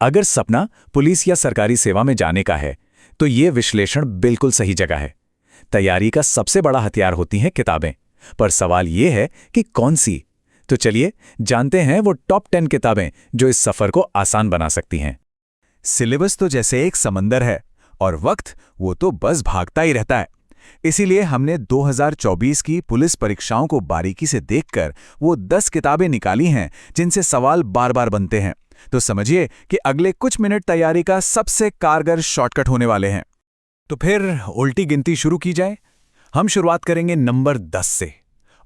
अगर सपना पुलिस या सरकारी सेवा में जाने का है तो ये विश्लेषण बिल्कुल सही जगह है। तैयारी का सबसे बड़ा हथियार होती हैं किताबें, पर सवाल ये है कि कौन सी। तो चलिए जानते हैं वो टॉप 10 किताबें जो इस सफर को आसान बना सकती हैं। सिलेबस तो जैसे एक समंदर है और वक्त वो तो बस भागता ही रहता है। इसीलिए हमने 2024 की पुलिस परीक्षाओं को बारीकी से देखकर वो 10 किताबें निकाली हैं जिनसे सवाल बार बार बनते हैं। तो समझिए कि अगले कुछ मिनट तैयारी का सबसे कारगर शॉर्टकट होने वाले हैं। तो फिर उल्टी गिनती शुरू की जाए। हम शुरुआत करेंगे नंबर 10 से,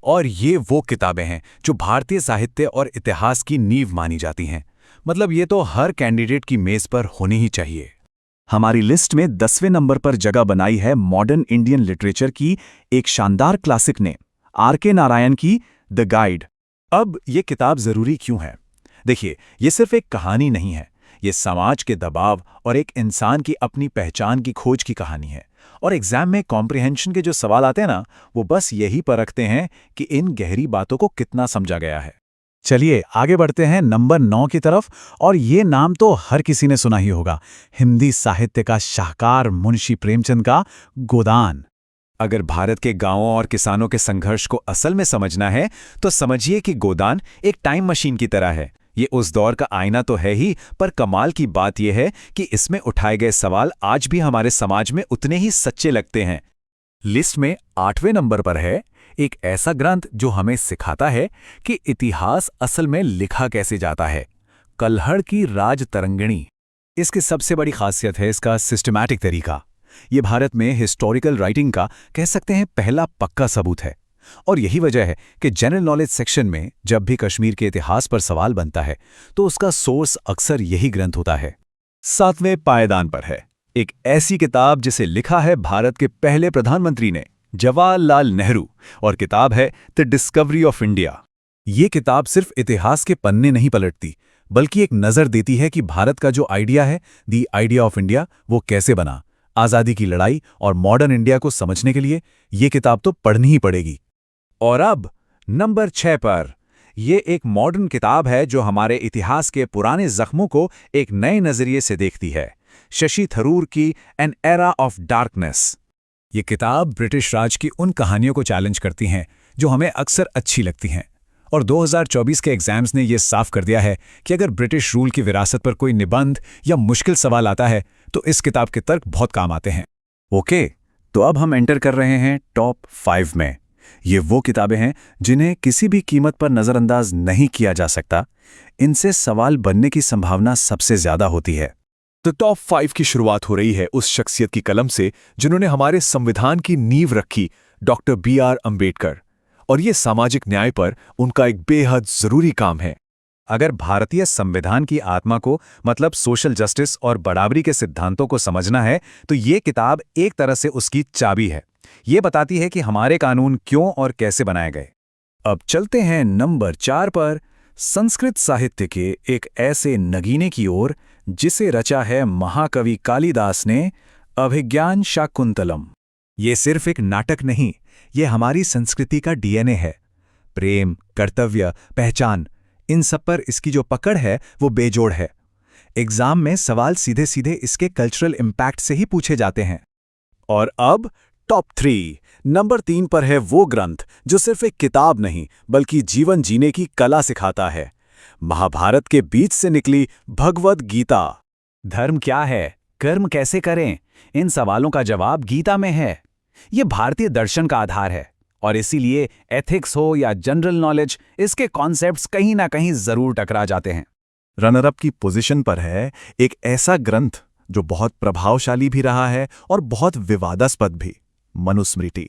और ये वो किताबें हैं जो भारतीय साहित्य और इतिहास की नींव मानी जाती हैं। मतलब ये तो हर कैंडिडेट की मेज पर होनी ही चाहिए। हमारी लिस्ट में 10वें नंबर पर जगह बनाई है मॉडर्न इंडियन लिटरेचर की एक शानदार क्लासिक ने, आर.के. नारायण की द गाइड। अब ये किताब जरूरी क्यों है? देखिए, ये सिर्फ एक कहानी नहीं है, ये समाज के दबाव और एक इंसान की अपनी पहचान की खोज की कहानी है। और एग्जाम में कॉम्प्रिहेंशन के जो सवाल आते हैं ना, वो बस यही परखते हैं कि इन गहरी बातों को कितना समझा गया है। चलिए आगे बढ़ते हैं नंबर 9 की तरफ, और ये नाम तो हर किसी ने सुना ही होगा, हिंदी साहित्य का शाहकार मुंशी प्रेमचंद का गोदान। अगर भारत के गांवों और किसानों के संघर्ष को असल में समझना है तो समझिए कि गोदान एक टाइम मशीन की तरह है। ये उस दौर का आईना तो है ही, पर कमाल की बात यह है कि इसमें उठाए गए सवाल आज भी हमारे समाज में उतने ही सच्चे लगते हैं। लिस्ट में 8वें नंबर पर है एक ऐसा ग्रंथ जो हमें सिखाता है कि इतिहास असल में लिखा कैसे जाता है, कल्हड़ की राजतरंगिणी। इसकी सबसे बड़ी खासियत है इसका सिस्टमैटिक तरीका। ये भारत में हिस्टोरिकल राइटिंग का कह सकते हैं पहला पक्का सबूत है। और यही वजह है कि जनरल नॉलेज सेक्शन में जब भी कश्मीर के इतिहास पर सवाल बनता है तो उसका सोर्स अक्सर यही ग्रंथ होता है। 7वें पायदान पर है एक ऐसी किताब जिसे लिखा है भारत के पहले प्रधानमंत्री ने, जवाहरलाल नेहरू, और किताब है द डिस्कवरी ऑफ इंडिया। ये किताब सिर्फ इतिहास के पन्ने नहीं पलटती, बल्कि एक नज़र देती है कि भारत का जो आइडिया है, दी आइडिया ऑफ इंडिया, वो कैसे बना। आज़ादी की लड़ाई और मॉडर्न इंडिया को समझने के लिए ये किताब तो पढ़नी ही पड़ेगी। और अब नंबर 6 पर ये एक मॉडर्न किताब है जो हमारे इतिहास के पुराने जख्मों को एक नए नजरिए से देखती है, शशि थरूर की एन एरा ऑफ डार्कनेस। ये किताब ब्रिटिश राज की उन कहानियों को चैलेंज करती हैं जो हमें अक्सर अच्छी लगती हैं। और 2024 के एग्जाम्स ने यह साफ कर दिया है कि अगर ब्रिटिश रूल की विरासत पर कोई निबंध या मुश्किल सवाल आता है तो इस किताब के तर्क बहुत काम आते हैं। ओके, तो अब हम एंटर कर रहे हैं टॉप 5 में। ये वो किताबें हैं जिन्हें किसी भी कीमत पर नज़रअंदाज नहीं किया जा सकता। इनसे सवाल बनने की संभावना सबसे ज्यादा होती है। तो टॉप 5 की शुरुआत हो रही है उस शख्सियत की कलम से जिन्होंने हमारे संविधान की नींव रखी, डॉक्टर B.R. अम्बेडकर। और ये सामाजिक न्याय पर उनका एक बेहद जरूरी काम है। अगर भारतीय संविधान की आत्मा को, मतलब सोशल जस्टिस और बराबरी के सिद्धांतों को समझना है तो ये किताब एक तरह से उसकी चाबी है। ये बताती है कि हमारे कानून क्यों और कैसे बनाए गए। अब चलते हैं नंबर 4 पर, संस्कृत साहित्य के एक ऐसे नगीने की ओर जिसे रचा है महाकवि कालिदास ने, अभिज्ञान शाकुंतलम। ये सिर्फ एक नाटक नहीं, ये हमारी संस्कृति का डीएनए है। प्रेम, कर्तव्य, पहचान, इन सब पर इसकी जो पकड़ है वो बेजोड़ है। एग्जाम में सवाल सीधे सीधे इसके कल्चरल इम्पैक्ट से ही पूछे जाते हैं। और अब टॉप 3, नंबर 3 पर है वो ग्रंथ जो सिर्फ एक किताब नहीं बल्कि जीवन जीने की कला सिखाता है, महाभारत के बीच से निकली भगवद गीता। धर्म क्या है, कर्म कैसे करें, इन सवालों का जवाब गीता में है। ये भारतीय दर्शन का आधार है, और इसीलिए एथिक्स हो या जनरल नॉलेज, इसके कॉन्सेप्ट्स कहीं ना कहीं जरूर टकरा जाते हैं। रनरअप की पोजीशन पर है एक ऐसा ग्रंथ जो बहुत प्रभावशाली भी रहा है और बहुत विवादास्पद भी, मनुस्मृति।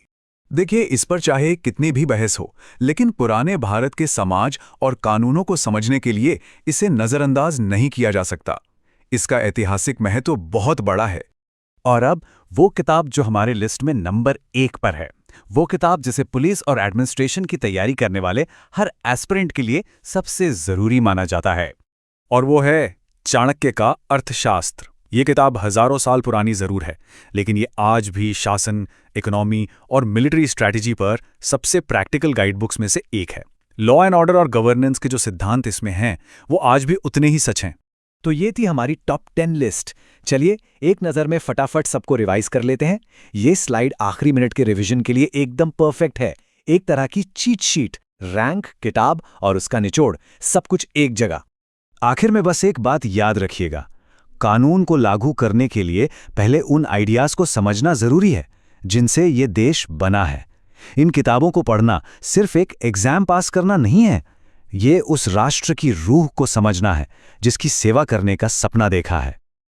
देखिए, इस पर चाहे कितनी भी बहस हो, लेकिन पुराने भारत के समाज और कानूनों को समझने के लिए इसे नज़रअंदाज नहीं किया जा सकता। इसका ऐतिहासिक महत्व बहुत बड़ा है। और अब वो किताब जो हमारे लिस्ट में नंबर 1 पर है, वो किताब जिसे पुलिस और एडमिनिस्ट्रेशन की तैयारी करने वाले हर एस्पिरेंट के लिए सबसे जरूरी माना जाता है, और वो है चाणक्य का अर्थशास्त्र। ये किताब हजारों साल पुरानी जरूर है, लेकिन ये आज भी शासन, इकोनॉमी और मिलिट्री स्ट्रैटेजी पर सबसे प्रैक्टिकल गाइडबुक्स में से एक है। लॉ एंड ऑर्डर और गवर्नेंस के जो सिद्धांत इसमें हैं वो आज भी उतने ही सच हैं। तो ये थी हमारी टॉप 10 लिस्ट। चलिए एक नज़र में फटाफट सबको रिवाइज कर लेते हैं। ये स्लाइड आखिरी मिनट के रिवीजन के लिए एकदम परफेक्ट है, एक तरह की चीट शीट, रैंक, किताब और उसका निचोड़, सब कुछ एक जगह। आखिर में बस एक बात याद रखिएगा, कानून को लागू करने के लिए पहले उन आइडियाज को समझना जरूरी है जिनसे ये देश बना है। इन किताबों को पढ़ना सिर्फ एक एग्जाम पास करना नहीं है, ये उस राष्ट्र की रूह को समझना है जिसकी सेवा करने का सपना देखा है।